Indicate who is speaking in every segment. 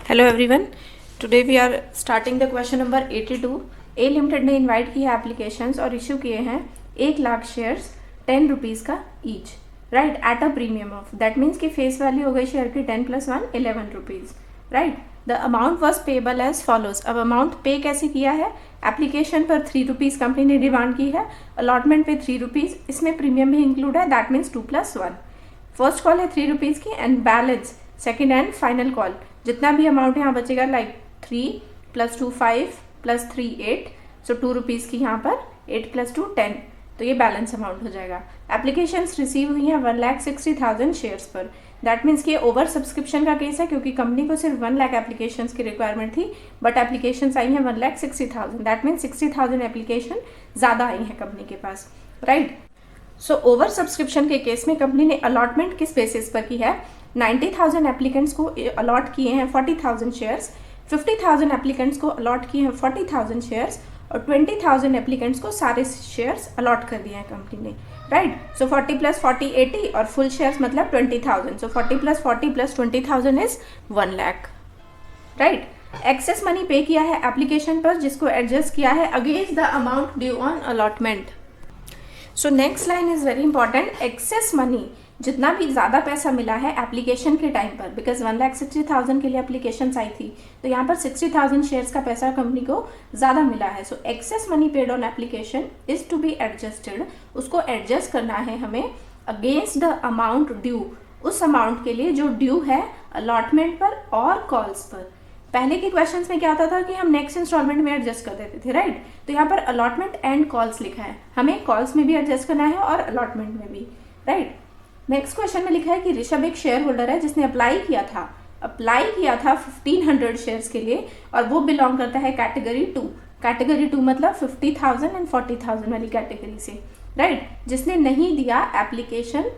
Speaker 1: Hello everyone, today we are starting the question number 82। A limited ने invite किया applications और issue किए हैं 1,00,000 शेयर्स 10 रुपीज़ का each, right, at a premium of, that means कि face value हो गई शेयर की 10 + 1 11 rupees, right. The amount was payable as follows. अब अमाउंट पे कैसे किया है? एप्लीकेशन पर 3 रुपीज़ कंपनी ने डिमांड की है, अलॉटमेंट पे 3 रुपीज़, इसमें प्रीमियम भी इंक्लूड है, दैट मीन्स 2 + 1। फर्स्ट कॉल है 3 रुपीज़ की and balance second and final call, जितना भी अमाउंट यहाँ बचेगा लाइक 3 + 2 5 + 3 8, सो 2 रुपीज़ की यहाँ पर 8 + 2 10, तो ये बैलेंस अमाउंट हो जाएगा। एप्लीकेशंस रिसीव हुई हैं 1,60,000 शेयर्स पर, दैट मीन्स कि ये ओवर सब्सक्रिप्शन का केस है क्योंकि कंपनी को सिर्फ 1,00,000 एप्लीकेशंस की रिक्वायरमेंट थी, बट एप्लीकेशंस आई हैं 1,60,000, दैट मीन्स 60,000 एप्लीकेशन ज़्यादा आई हैं कंपनी के पास, राइट। सो ओवर सब्सक्रिप्शन के केस में कंपनी ने अलॉटमेंट किस बेसिस पर की है? 90,000 एप्लीकेंट्स को अलॉट किए हैं 40,000 शेयर्स, 50,000 एप्लीकेंट्स को अलॉट किए हैं 40,000 शेयर्स और 20,000 एप्लीकेंट्स को सारे शेयर्स अलॉट कर दिए हैं कंपनी ने, राइट। सो 40 + 40 80 और फुल शेयर्स मतलब 20,000, सो 40 + 40 + 20,000 इज 1,00,000, राइट। एक्सेस मनी पे किया है एप्लीकेशन पर जिसको एडजस्ट किया है against the amount due on allotment. So next line is very important, excess money, जितना भी ज़्यादा पैसा मिला है एप्लीकेशन के टाइम पर, बिकॉज 1,60,000 के लिए एप्लीकेशन आई थी, तो यहाँ पर 60,000 शेयर्स का पैसा कंपनी को ज़्यादा मिला है। So excess money paid on application is to be adjusted, उसको एडजस्ट करना है हमें अगेंस्ट द अमाउंट ड्यू, उस अमाउंट के लिए जो ड्यू है अलॉटमेंट पर और कॉल्स पर। पहले के क्वेश्चंस में क्या होता था कि हम नेक्स्ट इंस्टॉलमेंट में एडजस्ट कर देते थे, राइट। तो यहाँ पर अलॉटमेंट एंड कॉल्स लिखा है, हमें कॉल्स में भी एडजस्ट करना है और अलॉटमेंट में भी, राइट। नेक्स्ट क्वेश्चन में लिखा है कि ऋषभ एक शेयर होल्डर है जिसने अप्लाई किया था 1,500 शेयर्स के लिए और वो बिलोंग करता है कैटेगरी 2। कैटेगरी 2 मतलब 50,000 एंड 40,000 वाली कैटेगरी से, राइट। जिसने नहीं दिया application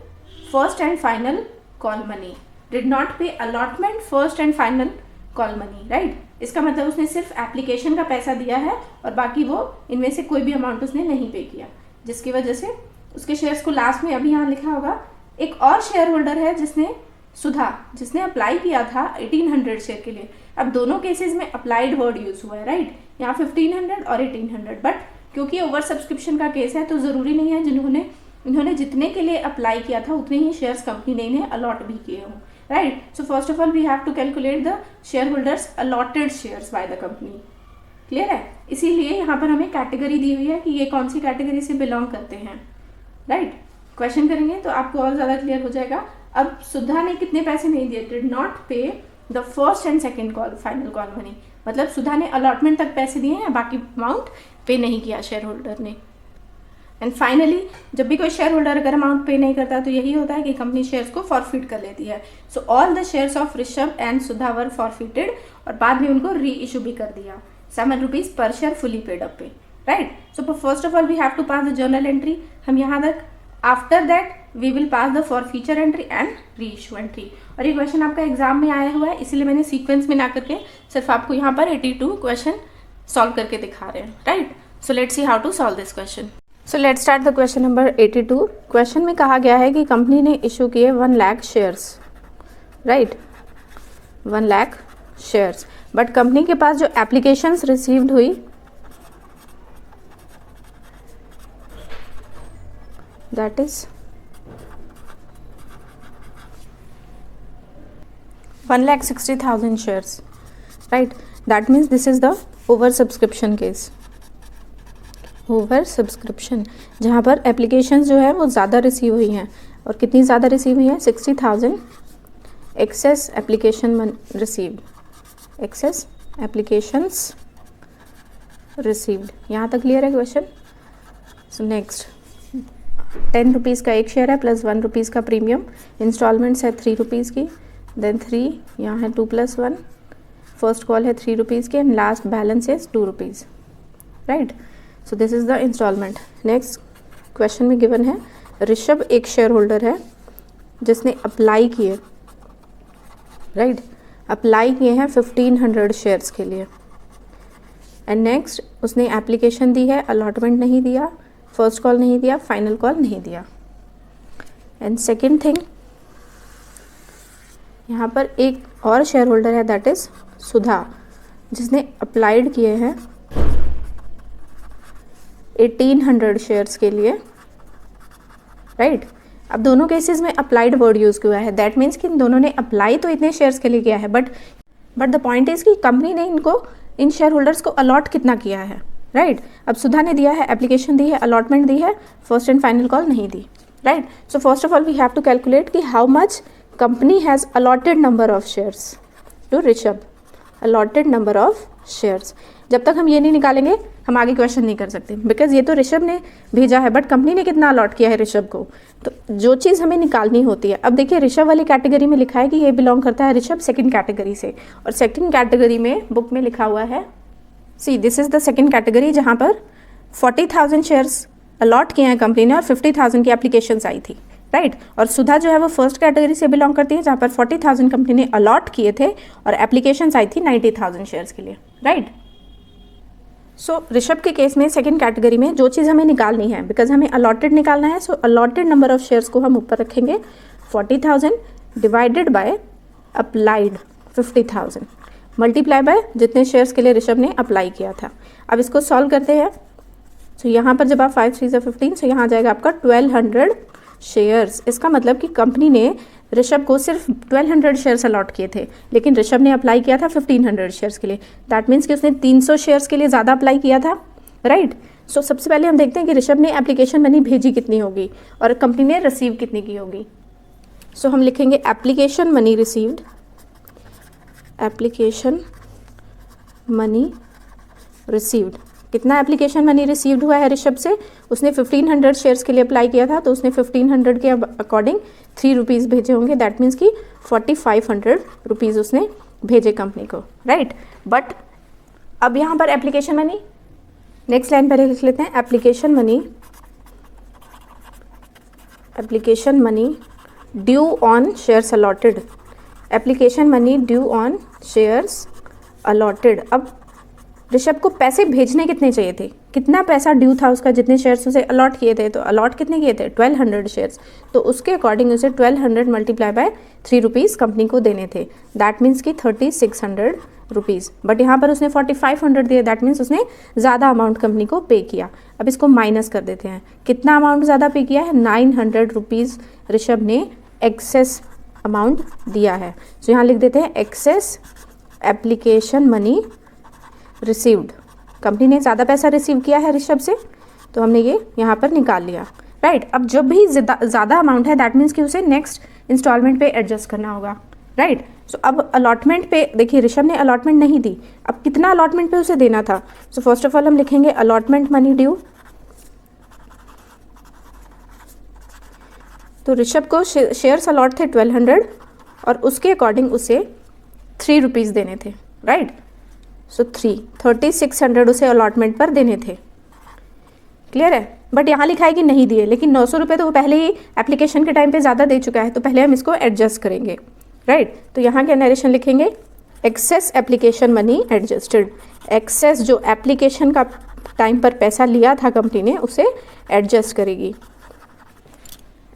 Speaker 1: first and final call money, did not pay allotment first and final call money, right. इसका मतलब उसने सिर्फ एप्लीकेशन का पैसा दिया है और बाकी वो इनमें से कोई भी अमाउंट उसने नहीं पे किया, जिसकी वजह से उसके शेयर्स को लास्ट में अभी यहाँ लिखा होगा। एक और शेयर होल्डर है जिसने सुधा, जिसने अप्लाई किया था 1,800 शेयर के लिए। अब दोनों केसेस में अप्लाइड वर्ड यूज हुआ है, राइट, यहाँ 1,500 और 1,800, बट क्योंकि ओवर सब्सक्रिप्शन का केस है तो ज़रूरी नहीं है इन्होंने जितने के लिए अप्लाई किया था उतने ही शेयर्स कंपनी ने इन्हें अलॉट भी किए हों, right. So first of all we have to calculate the share holders allotted shares by the company, clear है। इसीलिए यहाँ पर हमें कैटेगरी दी हुई है कि ये कौन सी कैटेगरी से बिलोंग करते हैं, राइट। क्वेश्चन करेंगे तो आपको और ज़्यादा क्लियर हो जाएगा। अब सुधा ने कितने पैसे नहीं दिए? डिड नॉट पे the first and second call final call money, मतलब सुधा ने अलॉटमेंट तक पैसे दिए हैं, बाकी अमाउंट पे नहीं किया शेयर होल्डर ने। एंड फाइनली जब भी कोई शेयर होल्डर अगर अमाउंट पे नहीं करता तो यही होता है कि कंपनी शेयर्स को फॉरफिट कर लेती है। So all the shares of Rishabh and Sudha were forfeited और बाद में उनको री इशू भी कर दिया 7 रुपीज़ पर शेयर फुली पेड अप पे, right. So first of all we have to pass the journal entry, हम यहाँ तक। After that we will pass the forfeiture entry and reissue entry. और ये क्वेश्चन आपका एग्जाम में आया हुआ है, इसीलिए मैंने सीक्वेंस में ना करके सिर्फ आपको यहाँ पर 82 क्वेश्चन सॉल्व करके दिखा रहे हैं, right. So let's see how to solve this question. So let's start the question number 82। Question में कहा गया है कि कंपनी ने इशू किए 1,00,000 shares, right, 1,00,000 shares, but company के पास जो एप्लीकेशंस रिसीव्ड हुई that is 1,60,000 shares, right. That means this is the over subscription case, over subscription, जहाँ पर एप्लीकेशंस जो है वो ज़्यादा रिसीव हुई हैं। और कितनी ज़्यादा रिसीव हुई हैं? 60,000 excess application received, excess applications received. यहाँ तक क्लियर है क्वेश्चन। सो नेक्स्ट 10 रुपीज़ का एक शेयर है प्लस 1 रुपीज़ का प्रीमियम, इंस्टॉलमेंट्स है 3 रुपीज़ की, देन 3 यहाँ है 2 + 1, फर्स्ट कॉल है 3 रुपीज़ की and last balance is 2 rupees, right. So this is the installment. Next question में गिवन है ऋषभ एक शेयर होल्डर है जिसने अप्लाई किए, राइट, अप्लाई किए हैं 1,500 शेयर्स के लिए। एंड नेक्स्ट उसने एप्लीकेशन दी है, अलॉटमेंट नहीं दिया, फर्स्ट कॉल नहीं दिया, फाइनल कॉल नहीं दिया। एंड सेकेंड थिंग, यहाँ पर एक और शेयर होल्डर है दैट इज सुधा, जिसने अप्लाइड किए हैं 1800 शेयर्स के लिए, राइट। अब दोनों केसेस में अप्लाइड वर्ड यूज़ किया है, दैट मीन्स कि इन दोनों ने अप्लाई तो इतने शेयर्स के लिए किया है, बट द पॉइंट इज कि कंपनी ने इनको, इन शेयर होल्डर्स को अलॉट कितना किया है, राइट। अब सुधा ने दिया है, एप्लीकेशन दी है, अलॉटमेंट दी है, फर्स्ट एंड फाइनल कॉल नहीं दी, right. So first of all we have to calculate कि how much company has allotted number of shares to Rishabh, allotted number of shares. जब तक हम ये नहीं निकालेंगे हम आगे क्वेश्चन नहीं कर सकते, बिकॉज ये तो ऋषभ ने भेजा है, बट कंपनी ने कितना अलॉट किया है ऋषभ को, तो जो चीज़ हमें निकालनी होती है। अब देखिए ऋषभ वाली कैटेगरी में लिखा है कि ये बिलोंग करता है ऋषभ सेकंड कैटेगरी से, और सेकंड कैटेगरी में बुक में लिखा हुआ है, see this is the second category जहाँ पर 40,000 शेयर्स अलॉट किए हैं कंपनी ने और 50,000 की एप्लीकेशंस आई थी, राइट। और सुधा जो है वो फर्स्ट कैटेगरी से बिलोंग करती है जहाँ पर 40,000 कंपनी ने अलॉट किए थे और एप्लीकेशंस आई थी 90,000 शेयर्स के लिए, राइट। सो ऋषभ के केस में सेकंड कैटेगरी में जो चीज़ हमें निकालनी है, बिकॉज हमें अलॉटेड निकालना है, सो अलॉटेड नंबर ऑफ शेयर्स को हम ऊपर रखेंगे 40,000 divided by applied 50,000 multiply by जितने शेयर्स के लिए ऋषभ ने अप्लाई किया था। अब इसको सॉल्व करते हैं। सो यहाँ पर जब आप 5 3 से 15, सो यहाँ आ जाएगा आपका 1200 शेयर्स। इसका मतलब कि कंपनी ने ऋषभ को सिर्फ 1200 शेयर्स अलॉट किए थे, लेकिन ऋषभ ने अप्लाई किया था 1500 शेयर्स के लिए, दैट मीन्स कि उसने 300 शेयर्स के लिए ज़्यादा अप्लाई किया था, राइट। सो सबसे पहले हम देखते हैं कि ऋषभ ने एप्लीकेशन मनी भेजी कितनी होगी और कंपनी ने रिसीव कितनी की होगी। सो हम लिखेंगे application money received, application money received. कितना एप्लीकेशन मनी रिसीव्ड हुआ है ऋषभ से, उसने 1500 शेयर्स के लिए अप्लाई किया था, तो उसने 1500 के अकॉर्डिंग 3 रुपीज़ भेजे होंगे, दैट मीन्स कि 4500 रुपीज़ उसने भेजे कंपनी को, राइट। बट अब यहाँ पर एप्लीकेशन मनी, नेक्स्ट लाइन पर लिख लेते हैं application money due on shares allotted, application money due on shares allotted. अब ऋषभ को पैसे भेजने कितने चाहिए थे, कितना पैसा ड्यू था उसका, जितने शेयर्स उसे अलॉट किए थे, तो अलॉट कितने किए थे 1200 शेयर्स, तो उसके अकॉर्डिंग उसे 1200 मल्टीप्लाई बाय 3 रुपीज़ कंपनी को देने थे, दैट मीन्स कि 3600 रुपीज़। बट यहाँ पर उसने 4500 दिए, दैट मीन्स उसने ज़्यादा अमाउंट कंपनी को पे किया। अब इसको माइनस कर देते हैं, कितना अमाउंट ज़्यादा पे किया है, 900 रुपीज़ ऋषभ ने एक्सेस अमाउंट दिया है। तो यहाँ लिख देते हैं excess application money received, company ने ज़्यादा पैसा रिसीव किया है ऋषभ से, तो हमने ये यहाँ पर निकाल लिया, राइट। अब जब भी ज़्यादा अमाउंट है, दैट मीन्स कि उसे नेक्स्ट इंस्टॉलमेंट पे एडजस्ट करना होगा, राइट। सो अब अलॉटमेंट पे देखिए ऋषभ ने अलॉटमेंट नहीं दी, अब कितना अलॉटमेंट पे उसे देना था। सो फर्स्ट ऑफ ऑल हम लिखेंगे अलॉटमेंट मनी ड्यू, तो ऋषभ को शेयर्स अलॉट थे 1200 और उसके अकॉर्डिंग उसे 3 रुपीज़ देने थे, राइट। सो 3600 उसे अलॉटमेंट पर देने थे, क्लियर है। बट यहाँ लिखा है कि नहीं दिए, लेकिन 900 रुपये तो वो पहले ही एप्लीकेशन के टाइम पे ज़्यादा दे चुका है, तो पहले हम इसको एडजस्ट करेंगे, राइट। तो यहाँ क्या नरेशन लिखेंगे, excess application money adjusted, excess जो एप्लीकेशन का टाइम पर पैसा लिया था कंपनी ने उसे एडजस्ट करेगी,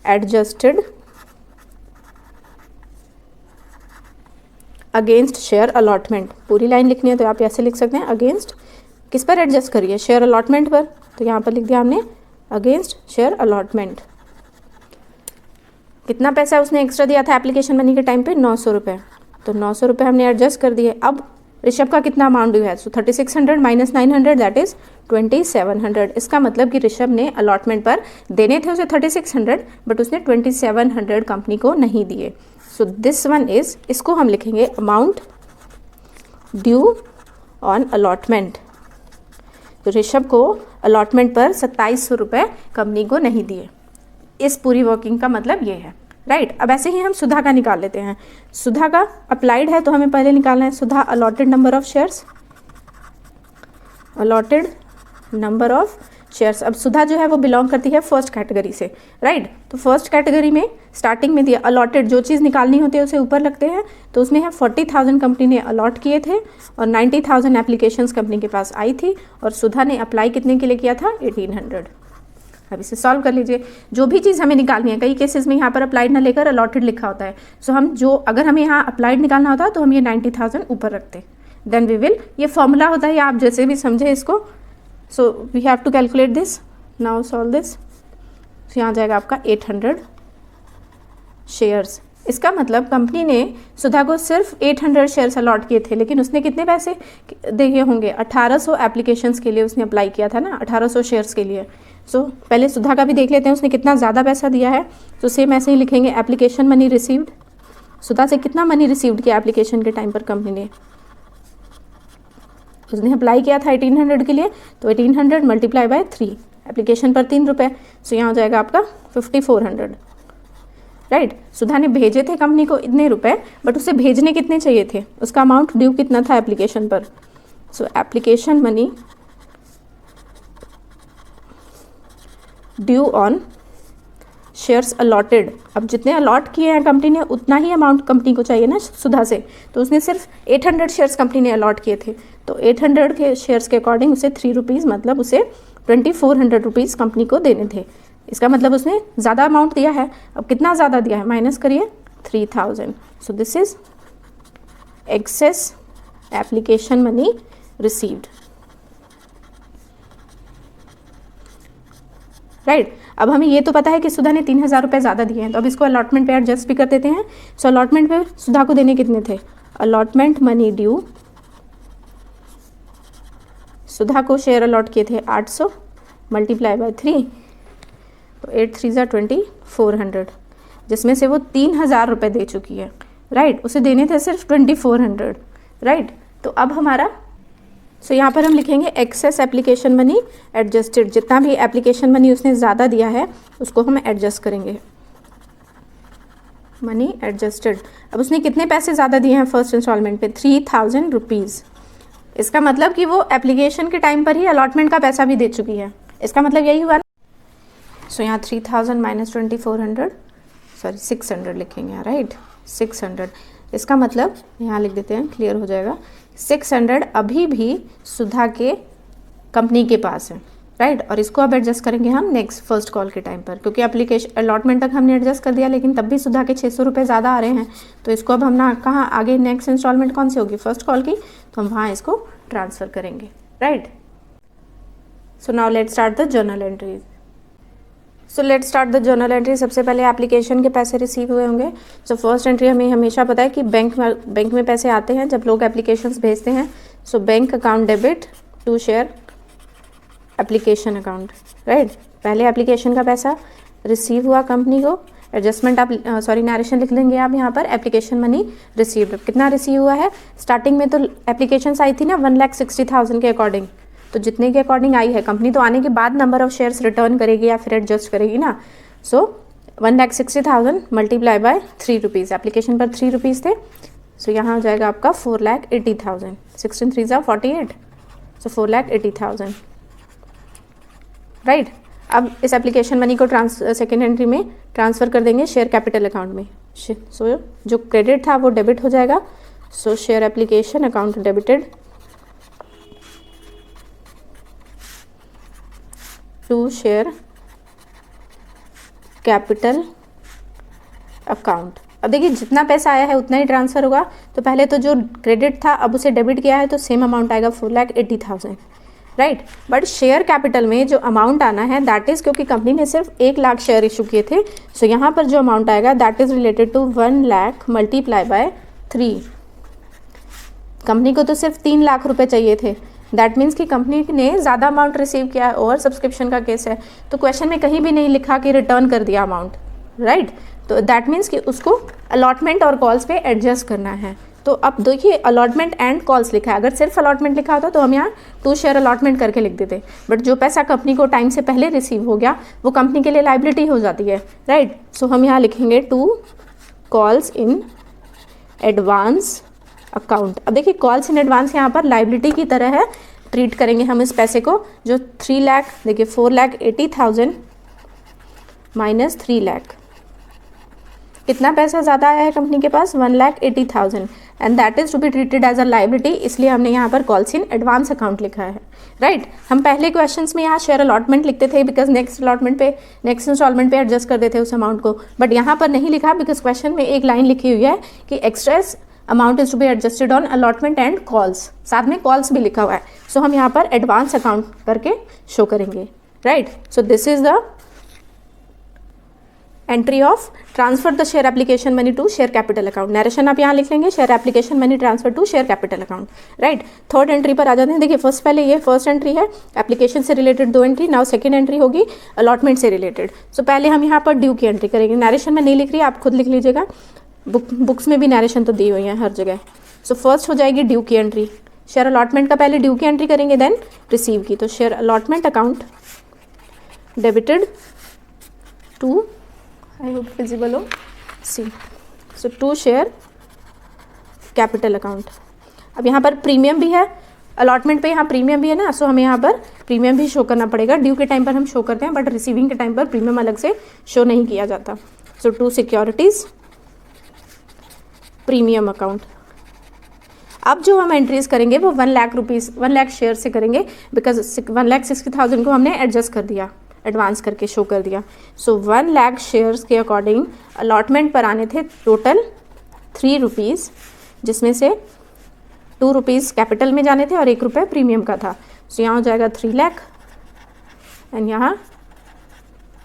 Speaker 1: एडजस्टेड अगेंस्ट शेयर अलॉटमेंट। पूरी लाइन लिखनी है तो आप ऐसे लिख सकते हैं, अगेंस्ट किस पर एडजस्ट करिए, शेयर अलॉटमेंट पर, तो यहाँ पर लिख दिया हमने अगेंस्ट शेयर अलॉटमेंट। कितना पैसा उसने एक्स्ट्रा दिया था एप्लीकेशन मनी के टाइम पे, 900 रुपये, तो 900 रुपये हमने एडजस्ट कर दिए। अब ऋषभ का कितना अमाउंट ड्यू है, सो 3600 माइनस 900 दैट इज 2700। इसका मतलब कि ऋषभ ने अलॉटमेंट पर देने थे उसे 3600, बट उसने 2700 कंपनी को नहीं दिए। सो दिस वन इज, इसको हम लिखेंगे अमाउंट ड्यू ऑन अलॉटमेंट। तो ऋषभ को अलॉटमेंट पर 2700 रुपये कंपनी को नहीं दिए। इस पूरी वर्किंग का मतलब ये है, राइट। अब ऐसे ही हम सुधा का निकाल लेते हैं। सुधा का अप्लाइड है तो हमें पहले निकालना है Sudha allotted number of shares, allotted number of shares. अब सुधा जो है वो बिलोंग करती है फर्स्ट कैटेगरी से, राइट। तो फर्स्ट कैटेगरी में स्टार्टिंग में दिया अलॉटेड, जो चीज़ निकालनी होती है उसे ऊपर लगते हैं, तो उसमें है 40,000 कंपनी ने अलॉट किए थे और 90,000 एप्लीकेशंस कंपनी के पास आई थी, और सुधा ने अप्लाई कितने के लिए किया था, 1800, अब इसे सॉल्व कर लीजिए। जो भी चीज़ हमें निकालनी है, कई केसेस में यहाँ पर अप्लाइड ना लेकर अलॉटेड लिखा होता है, सो हम जो अगर हमें यहाँ अप्लाइड निकालना होता तो हम ये 90,000 ऊपर रखते, देन वी विल, ये फॉर्मूला होता है, या आप जैसे भी समझे इसको। So we have to calculate this, now solve this. तो यहाँ जाएगा आपका 800 शेयर्स। इसका मतलब कंपनी ने सुधा को सिर्फ 800 शेयर्स अलॉट किए थे, लेकिन उसने कितने पैसे दिए होंगे? 1800 एप्लीकेशंस के लिए उसने अप्लाई किया था ना, 1800 शेयर्स के लिए। सो पहले सुधा का भी देख लेते हैं उसने कितना ज़्यादा पैसा दिया है। तो सेम ऐसे ही लिखेंगे, एप्लीकेशन मनी रिसीव्ड। सुधा से कितना मनी रिसीव्ड किया एप्लीकेशन के टाइम पर कंपनी ने? उसने अप्लाई किया था 1800 के लिए, तो 1800 मल्टीप्लाई बाय 3, एप्लीकेशन पर 3 रुपये। सो यहाँ हो जाएगा आपका 5400, राइट। सुधा ने भेजे थे कंपनी को इतने रुपए, बट उसे भेजने कितने चाहिए थे? उसका अमाउंट ड्यू कितना था एप्लीकेशन पर? सो application money due on shares allotted. अब जितने अलॉट किए हैं कंपनी ने, उतना ही अमाउंट कंपनी को चाहिए ना सुधा से, तो उसने सिर्फ 800 शेयर्स कंपनी ने अलॉट किए थे, तो 800 के शेयर्स के अकॉर्डिंग उसे 3 रुपीज़, मतलब उसे 2400 रुपीज़ कंपनी को देने थे। इसका मतलब उसने ज़्यादा अमाउंट दिया है। अब कितना ज़्यादा दिया है, माइनस करिए 3000। So this is excess application money received, right. अब हमें ये तो पता है कि सुधा ने 3000 रुपये ज़्यादा दिए हैं, तो अब इसको अलॉटमेंट पे एडजस्ट भी कर देते हैं। सो अलॉटमेंट पे सुधा को देने कितने थे? अलॉटमेंट मनी ड्यू, सुधा को शेयर अलॉट किए थे 800 मल्टीप्लाई बाय 3, तो 8 3 ज़ा 2400, जिसमें से वो 3000 रुपये दे चुकी है, राइट। उसे देने थे सिर्फ 2400, राइट। तो अब हमारा, सो यहाँ पर हम लिखेंगे एक्सेस एप्लीकेशन मनी एडजस्टेड। जितना भी एप्लीकेशन मनी उसने ज़्यादा दिया है उसको हम एडजस्ट करेंगे, मनी एडजस्टेड। अब उसने कितने पैसे ज़्यादा दिए हैं फर्स्ट इंस्टॉलमेंट पे? 3000 रुपीज़। इसका मतलब कि वो एप्लीकेशन के टाइम पर ही अलॉटमेंट का पैसा भी दे चुकी है, इसका मतलब यही हुआ ना। सो यहाँ 3000 माइनस 2400, सॉरी 600 लिखेंगे यहाँ, राइट, 600। इसका मतलब यहाँ लिख देते हैं, क्लियर हो जाएगा। 600 अभी भी सुधा के कंपनी के पास है, राइट। और इसको अब एडजस्ट करेंगे हम नेक्स्ट फर्स्ट कॉल के टाइम पर, क्योंकि एप्लीकेशन अलॉटमेंट तक हमने एडजस्ट कर दिया, लेकिन तब भी सुधा के 600 रुपये ज़्यादा आ रहे हैं। तो इसको अब हम ना कहाँ आगे नेक्स्ट इंस्टॉलमेंट कौन सी होगी? फर्स्ट कॉल की, तो हम वहाँ इसको ट्रांसफ़र करेंगे, right. So now let's start the journal entries. So let's start the journal entry. सबसे पहले एप्लीकेशन के पैसे रिसीव हुए होंगे। सो फर्स्ट एंट्री हमें हमेशा पता है कि बैंक में पैसे आते हैं जब लोग एप्लीकेशंस भेजते हैं। So bank account debit to share application account, right. पहले एप्लीकेशन का पैसा रिसीव हुआ कंपनी को, एडजस्टमेंट आप नैरेशन लिख लेंगे आप यहाँ पर, एप्लीकेशन मनी रिसीव्ड। कितना रिसीव हुआ है? स्टार्टिंग में तो एप्लीकेशंस आई थी ना 1,60,000 के अकॉर्डिंग, तो जितने के अकॉर्डिंग आई है, कंपनी तो आने के बाद नंबर ऑफ शेयर्स रिटर्न करेगी या फिर एडजस्ट करेगी ना। सो 1,60,000 मल्टीप्लाई बाय 3 रुपीज़, एप्लीकेशन पर 3 रुपीज़ थे। सो यहाँ हो जाएगा आपका 4,80,000, 16 3 ज़ा 48, सो 4,80,000, राइट। अब इस एप्लीकेशन मनी को सेकेंड एंट्री में ट्रांसफ़र कर देंगे शेयर कैपिटल अकाउंट में। सो जो क्रेडिट था वो डेबिट हो जाएगा। So share application account debited to share capital account. अब देखिए जितना पैसा आया है उतना ही ट्रांसफ़र होगा, तो पहले तो जो क्रेडिट था अब उसे डेबिट किया है, तो सेम अमाउंट आएगा 4,80,000, राइट। बट शेयर कैपिटल में जो अमाउंट आना है दैट इज़, क्योंकि कंपनी ने सिर्फ 1 लाख शेयर इशू किए थे, सो यहाँ पर जो अमाउंट आएगा that is related to 1 lakh multiply by 3। Company को तो सिर्फ 3 लाख रुपए चाहिए थे, दैट मीन्स कि कंपनी ने ज़्यादा अमाउंट रिसीव किया है, ओवर सब्सक्रिप्शन का केस है। तो क्वेश्चन में कहीं भी नहीं लिखा कि रिटर्न कर दिया अमाउंट, राइट। तो दैट मीन्स कि उसको अलॉटमेंट और कॉल्स पे एडजस्ट करना है। तो अब देखिए अलॉटमेंट एंड कॉल्स लिखा है, अगर सिर्फ अलॉटमेंट लिखा होता तो हम यहाँ 2 शेयर अलॉटमेंट करके लिख देते, बट जो पैसा कंपनी को टाइम से पहले रिसीव हो गया वो कंपनी के लिए लाइबिलिटी हो जाती है, राइट। सो हम यहाँ लिखेंगे 2 कॉल्स इन एडवांस अकाउंट। अब देखिए कॉल्स इन एडवांस यहाँ पर लाइबिलिटी की तरह है, ट्रीट करेंगे हम इस पैसे को। जो 3 लाख, देखिए 4,80,000 माइनस 3 लाख, कितना पैसा ज़्यादा आया है कंपनी के पास, 1,80,000 and that is to be treated as a liability, इसलिए हमने यहाँ पर कॉल्स इन एडवांस अकाउंट लिखा है, राइट। हम पहले क्वेश्चंस में यहाँ शेयर अलॉटमेंट लिखते थे बिकॉज नेक्स्ट इंस्टॉलमेंट पे एडजस्ट कर देते उस अमाउंट को, बट यहाँ पर नहीं लिखा बिकॉज क्वेश्चन में एक लाइन लिखी हुई है कि extra amount is to be adjusted on allotment and calls, साथ में कॉल्स भी लिखा हुआ है, सो हम यहाँ पर एडवांस अकाउंट करके शो करेंगे, right. So this is the entry of transfer the share application money to share capital account. Narration आप यहाँ लिख लेंगे, share application money transfer to share capital account, right. Third entry पर आ जाते हैं। देखिए फर्स्ट पहले ये फर्स्ट एंट्री है, एप्लीकेशन से related 2 entry, now second entry होगी अलॉटमेंट से रिलेटेड। सो पहले हम यहाँ पर ड्यू की एंट्री करेंगे, नरेशन में नहीं लिख रही, आप खुद लिख लीजिएगा, बुक्स में भी नरेशन तो दी हुई है हर जगह। सो फर्स्ट हो जाएगी ड्यू की एंट्री, शेयर अलॉटमेंट का पहले ड्यू की एंट्री करेंगे देन रिसीव की। तो share allotment account debited to, I hope visible हो, see, so to share capital account. अब यहाँ पर प्रीमियम भी है, अलॉटमेंट पे यहाँ प्रीमियम भी है ना, सो हमें यहाँ पर प्रीमियम भी शो करना पड़ेगा। ड्यू के टाइम पर हम शो करते हैं बट रिसीविंग के टाइम पर प्रीमियम अलग से शो नहीं किया जाता। सो टू सिक्योरिटीज प्रीमियम अकाउंट। अब जो हम एंट्रीज करेंगे वो 1 लाख रुपीज़ 1 लाख शेयर से करेंगे बिकॉज 1,60,000 को हमने एडजस्ट कर दिया, एडवांस करके शो कर दिया। सो 1 लाख शेयर्स के अकॉर्डिंग अलॉटमेंट पर आने थे टोटल 3 रुपीज़, जिसमें से 2 रुपीज़ कैपिटल में जाने थे और 1 रुपये प्रीमियम का था। सो यहाँ हो जाएगा 3 लाख एंड यहाँ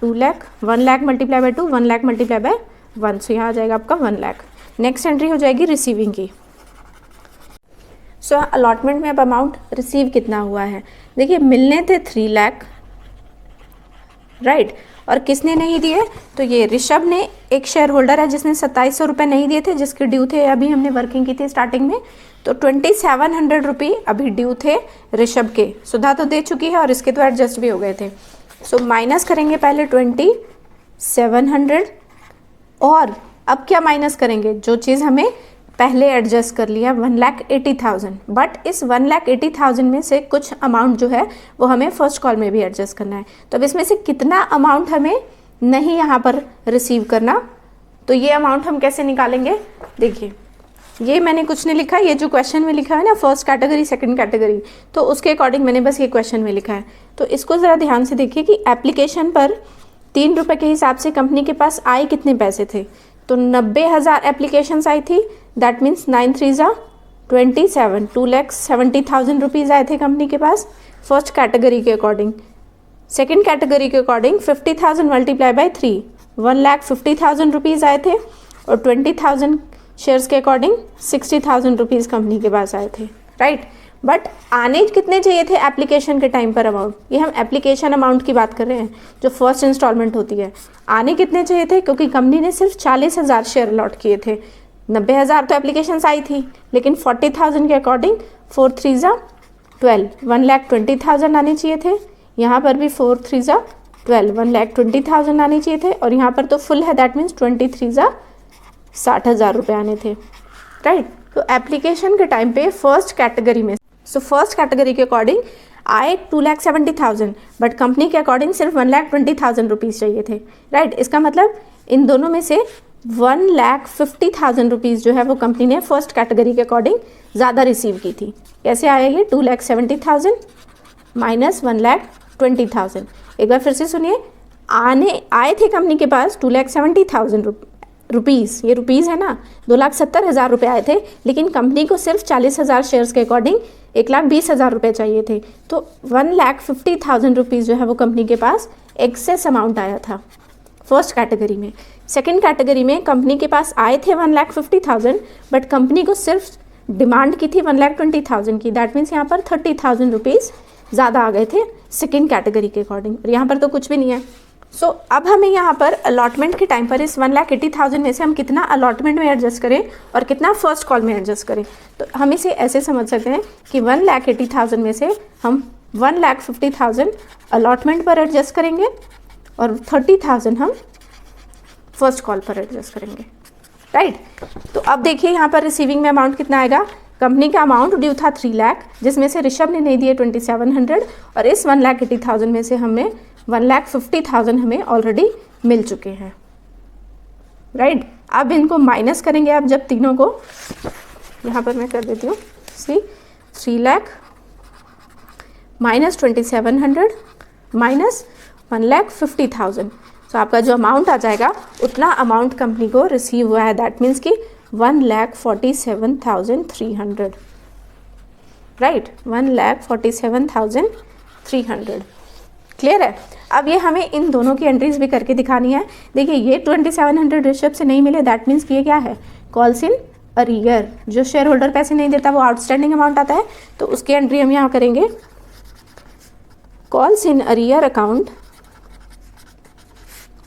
Speaker 1: 2 lakh, 1 lakh multiply bye 2, 1 lakh multiply bye 1, सो यहाँ आ जाएगा आपका 1 लाख। नेक्स्ट एंट्री हो जाएगी रिसीविंग की। सो अलॉटमेंट में अब अमाउंट रिसीव कितना हुआ है, देखिए मिलने थे 3 लाख, राइट, और किसने नहीं दिए, तो ये ऋषभ ने, एक शेयर होल्डर है जिसने 2700 रुपये नहीं दिए थे, जिसके ड्यू थे, अभी हमने वर्किंग की थी स्टार्टिंग में, तो 2700 रुपये अभी ड्यू थे ऋषभ के। सुधा तो दे चुकी है और इसके तो एडजस्ट भी हो गए थे। सो माइनस करेंगे पहले 2700 और अब क्या माइनस करेंगे, जो चीज़ हमें पहले एडजस्ट कर लिया 1,80,000, बट इस 1,80,000 में से कुछ अमाउंट जो है वो हमें फर्स्ट कॉल में भी एडजस्ट करना है। तो अब इसमें से कितना अमाउंट हमें नहीं यहाँ पर रिसीव करना, तो ये अमाउंट हम कैसे निकालेंगे, देखिए ये मैंने कुछ नहीं लिखा, ये जो क्वेश्चन में लिखा है ना फर्स्ट कैटेगरी सेकंड कैटेगरी, तो उसके अकॉर्डिंग मैंने बस ये क्वेश्चन में लिखा है। तो इसको ज़रा ध्यान से देखिए कि एप्लीकेशन पर 3 रुपये के हिसाब से कंपनी के पास आए कितने पैसे थे, तो 90,000 एप्लीकेशंस आई थी, दैट मीन्स 9 3 जा 27, 2,70,000 रुपीज़ आए थे कंपनी के पास फर्स्ट कैटेगरी के अकॉर्डिंग। सेकंड कैटेगरी के अकॉर्डिंग 50,000 मल्टीप्लाई बाय 3, 1,50,000 रुपीज़ आए थे, और 20,000 शेयर्स के अकॉर्डिंग 60,000 रुपीज़ कंपनी के पास आए थे, राइट। बट आने कितने चाहिए थे एप्लीकेशन के टाइम पर अमाउंट, ये हम एप्लीकेशन अमाउंट की बात कर रहे हैं जो फर्स्ट इंस्टॉलमेंट होती है। आने कितने चाहिए थे, क्योंकि कंपनी ने सिर्फ 40,000 शेयर अलॉट किए थे, 90,000 तो एप्लीकेशंस आई थी, लेकिन 40,000 के अकॉर्डिंग 4 3 जा 12, 1,20,000 आने चाहिए थे। यहाँ पर भी 4 3 जा 12, 1,20,000 आने चाहिए थे, और यहाँ पर तो फुल है, दैट मीन्स 23 जा 60,000 रुपये आने थे, राइट। तो एप्लीकेशन के टाइम पे फर्स्ट कैटेगरी में, सो फर्स्ट कैटेगरी के अकॉर्डिंग आए 2,70,000, बट कंपनी के अकॉर्डिंग सिर्फ 1,20,000 रुपीज़ चाहिए थे, राइट। इसका मतलब इन दोनों में से 1,50,000 रुपीज़ जो है वो कंपनी ने फर्स्ट कैटेगरी के अकॉर्डिंग ज़्यादा रिसीव की थी। कैसे आया ये, 2,70,000 माइनस 1,20,000। एक बार फिर से सुनिए, आए थे कंपनी के पास 2,70,000 रुपीज़, ये रुपीज़ है ना, 2,70,000 रुपये आए थे, लेकिन कंपनी को सिर्फ 40,000 शेयर्स के अकॉर्डिंग 1,20,000 रुपये चाहिए थे, तो 1,50,000 रुपीज़ जो है वो कंपनी के पास एक्सेस अमाउंट आया था फर्स्ट कैटेगरी में। सेकंड कैटेगरी में कंपनी के पास आए थे 1,50,000, बट कंपनी को सिर्फ डिमांड की थी 1,20,000 की, दैट मीन्स यहाँ पर 30,000 रुपीज़ ज़्यादा आ गए थे सेकंड कैटेगरी के अकॉर्डिंग, और यहाँ पर तो कुछ भी नहीं है। सो अब हमें यहाँ पर अलॉटमेंट के टाइम पर इस 1,80,000 में से हम कितना अलॉटमेंट में एडजस्ट करें और कितना फर्स्ट कॉल में एडजस्ट करें, तो हम इसे ऐसे समझ सकते हैं कि 1,80,000 में से हम 1,50,000 अलॉटमेंट पर एडजस्ट करेंगे और 30,000 हम फर्स्ट कॉल पर एडजस्ट करेंगे, राइट। तो अब देखिए यहाँ पर रिसीविंग में अमाउंट कितना आएगा, कंपनी का अमाउंट ड्यू था 3 लाख, जिसमें से ऋषभ ने नहीं दिए 2,700, और इस 1,80,000 में से हमें 1,50,000 हमें ऑलरेडी मिल चुके हैं, राइट। अब इनको माइनस करेंगे आप जब तीनों को, यहाँ पर मैं कर देती हूँ सी 3 लाख माइनस 2700 माइनस 1,50,000, तो आपका जो अमाउंट आ जाएगा उतना अमाउंट कंपनी को रिसीव हुआ है, दैट मीन्स कि 1,47,300, राइट, 1,47,300। क्लियर है। अब ये हमें इन दोनों की एंट्रीज भी करके दिखानी है। देखिए ये 2700 ऋषभ से नहीं मिले, दैट मीन्स कि ये क्या है, कॉल्स इन अरियर, जो शेयर होल्डर पैसे नहीं देता वो आउटस्टैंडिंग अमाउंट आता है, तो उसकी एंट्री हम यहाँ करेंगे calls in arrear account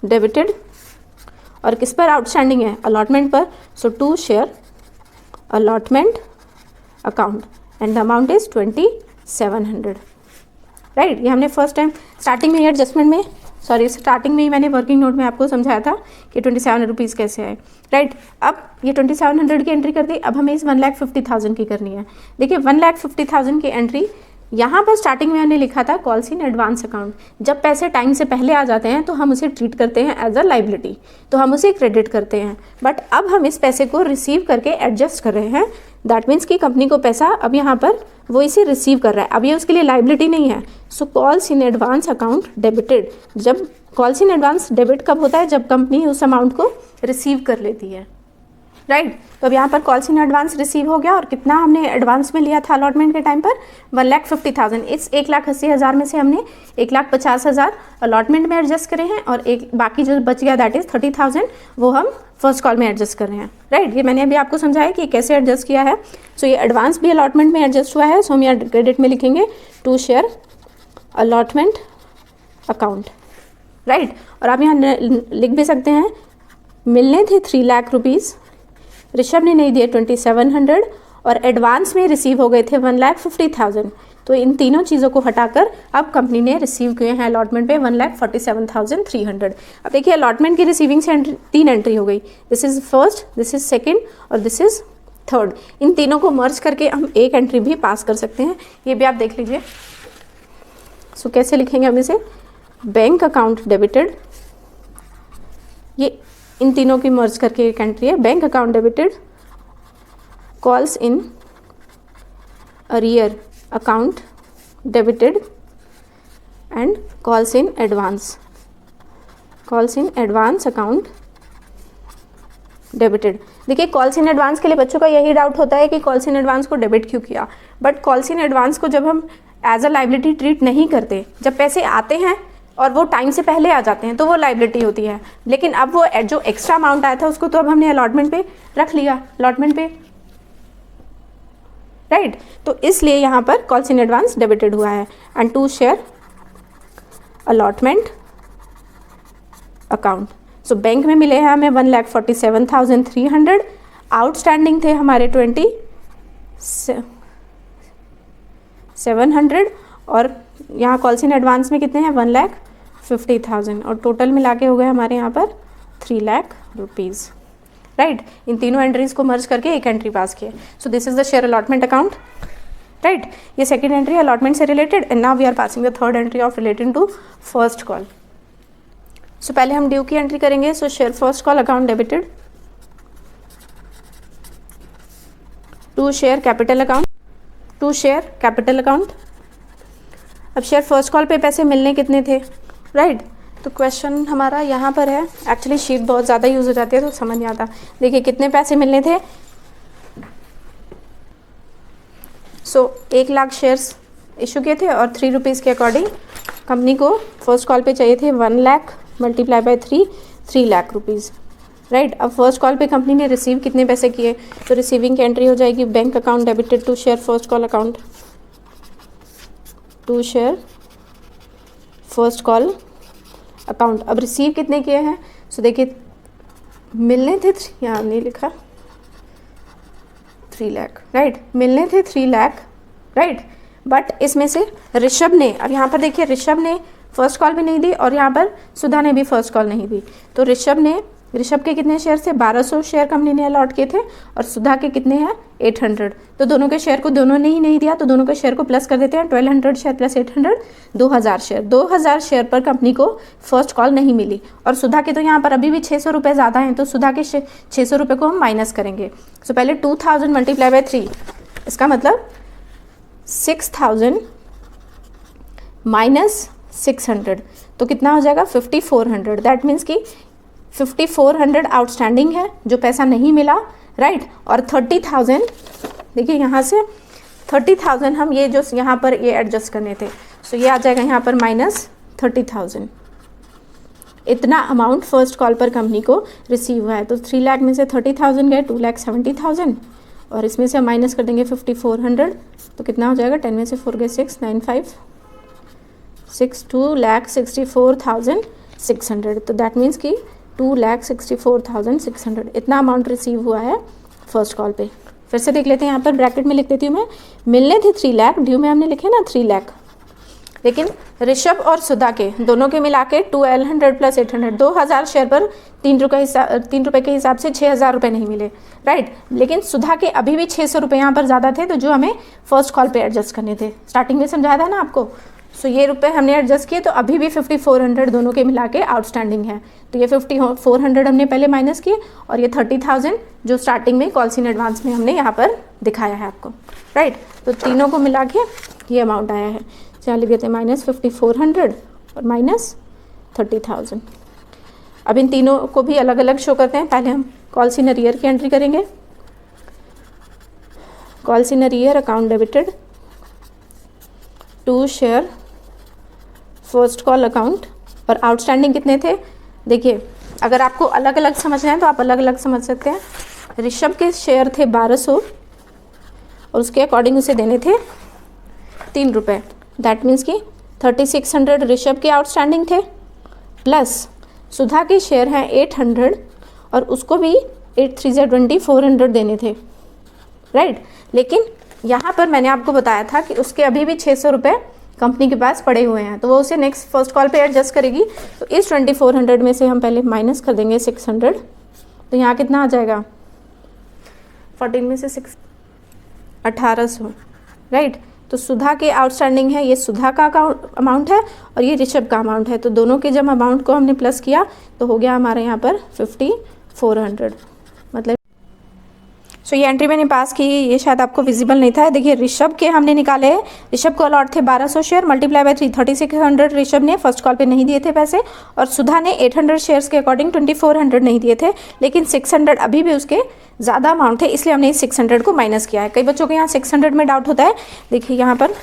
Speaker 1: debited, और किस पर आउटस्टैंडिंग है, अलॉटमेंट पर, so to share allotment account and the amount is 2700, right. ये हमने फर्स्ट टाइम स्टार्टिंग में ही एडजस्टमेंट में, स्टार्टिंग में ही मैंने वर्किंग नोट में आपको समझाया था कि 27 रुपीज़ कैसे आए, राइट। अब ये 2700 की एंट्री कर दी, अब हमें इस 1,50,000 की करनी है। देखिए 1,50,000 की एंट्री यहाँ पर स्टार्टिंग में हमने लिखा था कॉल्स इन एडवांस अकाउंट, जब पैसे टाइम से पहले आ जाते हैं तो हम उसे ट्रीट करते हैं एज अ लाइबिलिटी, तो हम उसे क्रेडिट करते हैं, बट अब हम इस पैसे को रिसीव करके एडजस्ट कर रहे हैं, दैट मीन्स कि कंपनी को पैसा अब यहाँ पर वो इसे रिसीव कर रहा है, अब ये उसके लिए लाइबिलिटी नहीं है, so calls in advance account debited. जब कॉल्स इन एडवांस डेबिट कब होता है, जब कंपनी उस अमाउंट को रिसीव कर लेती है, राइट। तो अब यहाँ पर कॉल्स इन एडवांस रिसीव हो गया, और कितना हमने एडवांस में लिया था अलॉटमेंट के टाइम पर, 1,50,000। इस 1,80,000 में से हमने 1,50,000 अलॉटमेंट में एडजस्ट करे हैं, और एक बाकी जो बच गया दैट इज 30,000 वो हम फर्स्ट कॉल में एडजस्ट कर रहे हैं, राइट। ये मैंने अभी आपको समझाया कि कैसे एडजस्ट किया है। सो ये एडवांस भी अलॉटमेंट में एडजस्ट हुआ है, सो हम यहाँ क्रेडिट में लिखेंगे to share allotment account, right. और आप यहाँ लिख भी सकते हैं मिलने थे 3 लाख रुपीज़, ऋषभ ने नहीं दिए 2700, और एडवांस में रिसीव हो गए थे 1,50,000, तो इन तीनों चीज़ों को हटाकर अब कंपनी ने रिसीव किए हैं अलॉटमेंट पे 1,47,300। अब देखिए अलॉटमेंट की रिसीविंग से 3 एंट्री हो गई, this is first, this is second और दिस इज़ थर्ड। इन तीनों को मर्ज करके हम एक एंट्री भी पास कर सकते हैं, ये भी आप देख लीजिए। सो कैसे लिखेंगे हम इसे, बैंक अकाउंट डेबिटेड, ये इन तीनों की मर्ज करके एक एंट्री है, bank account debited calls in arrear account debited and calls in advance account debited. देखिए कॉल्स इन एडवांस के लिए बच्चों का यही डाउट होता है कि कॉल्स इन एडवांस को डेबिट क्यों किया, बट कॉल्स इन एडवांस को जब हम एज अ लाइबिलिटी ट्रीट नहीं करते, जब पैसे आते हैं और वो टाइम से पहले आ जाते हैं तो वो लाइबिलिटी होती है, लेकिन अब वो जो एक्स्ट्रा अमाउंट आया था उसको तो अब हमने अलॉटमेंट पे रख लिया, अलॉटमेंट पे, राइट। तो इसलिए यहाँ पर कॉल्स इन एडवांस डेबिटेड हुआ है and to share allotment account. So bank में मिले हैं हमें 1,47,300, आउटस्टैंडिंग थे हमारे 2,700, और यहाँ कॉल्स इन एडवांस में कितने हैं 1,50,000, और टोटल मिला के हो गए हमारे यहाँ पर 3 लाख रुपीज़, राइट। इन तीनों एंट्रीज को मर्ज करके एक एंट्री पास किए। So this is the share allotment account, right. ये सेकेंड एंट्री अलॉटमेंट से related, and now we are passing the third entry of relating to first call. So पहले हम ड्यू की एंट्री करेंगे। So share first call account debited to share capital account. अब share first call पे पैसे मिलने कितने थे, राइट। तो क्वेश्चन हमारा यहाँ पर है, एक्चुअली शीट बहुत ज़्यादा यूज़ हो जाती है तो समझ नहीं आता। देखिए कितने पैसे मिलने थे, 1 लाख शेयर्स इशू किए थे, और 3 रुपीज़ के अकॉर्डिंग कंपनी को फर्स्ट कॉल पे चाहिए थे 1 lakh multiply by 3 lakh rupees, right. अब फर्स्ट कॉल पे कंपनी ने रिसीव कितने पैसे किए, तो रिसीविंग की एंट्री हो जाएगी bank account debited to share first call account, to share first call account. अब रिसीव कितने किए हैं, सो देखिए मिलने थे, यहाँ नहीं लिखा, 3 लाख, राइट। मिलने थे 3 लाख, राइट। बट इसमें से ऋषभ ने, अब यहाँ पर देखिए ऋषभ ने फर्स्ट कॉल भी नहीं दी, और यहाँ पर सुधा ने भी फर्स्ट कॉल नहीं दी, तो ऋषभ ने ऋषभ के कितने शेयर थे? 1200 शेयर कंपनी ने अलॉट किए थे और सुधा के कितने हैं? 800। तो दोनों के शेयर को दोनों ने ही नहीं दिया, तो दोनों के शेयर को प्लस कर देते हैं। 1200 शेयर प्लस 800, 2000 शेयर। 2000 शेयर पर कंपनी को फर्स्ट कॉल नहीं मिली और सुधा के तो यहाँ पर अभी भी 600 रुपये ज़्यादा हैं, तो सुधा के 600 रुपये को हम माइनस करेंगे। सो पहले 2000 मल्टीप्लाई बाय 3, इसका मतलब 6000 माइनस 600, तो कितना हो जाएगा? 5400। दैट मीन्स कि 5400 आउटस्टैंडिंग है, जो पैसा नहीं मिला, राइट। और 30,000, देखिए यहाँ से 30,000 हम ये जो यहाँ पर ये एडजस्ट करने थे, सो ये आ जाएगा यहाँ पर माइनस 30,000। इतना अमाउंट फर्स्ट कॉल पर कंपनी को रिसीव हुआ है। तो 3 लाख में से 30,000 गए, 2,70,000 और इसमें से हम माइनस कर देंगे 5400, तो कितना हो जाएगा? 10 में से 4 गए 6, 9 5 6, 2,64,600। तो दैट मीन्स कि 2,64,600 इतना अमाउंट रिसीव हुआ है फर्स्ट कॉल पे। फिर से देख लेते हैं, यहाँ पर ब्रैकेट में लिख देती हूँ मैं। मिलने थे 3 लाख, ड्यू में हमने लिखे ना 3 लाख, लेकिन ऋषभ और सुधा के दोनों के मिला के 1200 प्लस 800, 2000 शेयर पर 3 रुपये के हिसाब से 6,000 रुपये नहीं मिले, राइट। लेकिन सुधा के अभी भी 600 रुपये यहाँ पर ज़्यादा थे, तो जो हमें फर्स्ट कॉल पे एडजस्ट करने थे। स्टार्टिंग में समझाया था ना आपको। सो ये रुपए हमने एडजस्ट किए, तो अभी भी 5400 दोनों के मिला के आउटस्टैंडिंग है। तो ये 5400 हमने पहले माइनस किए और ये 30,000 जो स्टार्टिंग में कॉल्स इन एडवांस में हमने यहाँ पर दिखाया है आपको, राइट। तो तीनों को मिला के ये अमाउंट आया है। चलिए लिख देते हैं माइनस 5400 और माइनस 30,000। अब इन तीनों को भी अलग अलग शो करते हैं। पहले हम कॉल्स इन अरियर की एंट्री करेंगे। Calls in arrear account debited to share first call account, और आउटस्टैंडिंग कितने थे? देखिए, अगर आपको अलग अलग समझना है तो आप अलग अलग समझ सकते हैं। ऋषभ के शेयर थे 1200 और उसके अकॉर्डिंग उसे देने थे 3 रुपये। दैट मीन्स कि 3600 ऋषभ के आउटस्टैंडिंग थे, प्लस सुधा के शेयर हैं 800 और उसको भी 8 3 20 400 देने थे, राइट। लेकिन यहाँ पर मैंने आपको बताया था कि उसके अभी भी 600 रुपये कंपनी के पास पड़े हुए हैं, तो वो उसे नेक्स्ट फर्स्ट कॉल पे एडजस्ट करेगी। तो इस 2400 में से हम पहले माइनस कर देंगे 600, तो यहाँ कितना आ जाएगा? 14 में से 6 1800, राइट। तो सुधा के आउटस्टैंडिंग है, ये सुधा का अमाउंट है और ये ऋषभ का अमाउंट है। तो दोनों के जब अमाउंट को हमने प्लस किया तो हो गया हमारे यहाँ पर 5400। मतलब सो ये एंट्री मैंने पास की, ये शायद आपको विजिबल नहीं था। देखिए, ऋषभ के हमने निकाले हैं। ऋषभ को अलॉट थे 1200 शेयर, मल्टीप्लाई बाय 3, 3600 ऋषभ ने फर्स्ट कॉल पे नहीं दिए थे पैसे, और सुधा ने 800 शेयर्स के अकॉर्डिंग 2400 नहीं दिए थे, लेकिन 600 अभी भी उसके ज़्यादा अमाउंट थे, इसलिए हमने इस 600 को माइनस किया है। कई बच्चों के यहाँ 600 में डाउट होता है। देखिए यहाँ पर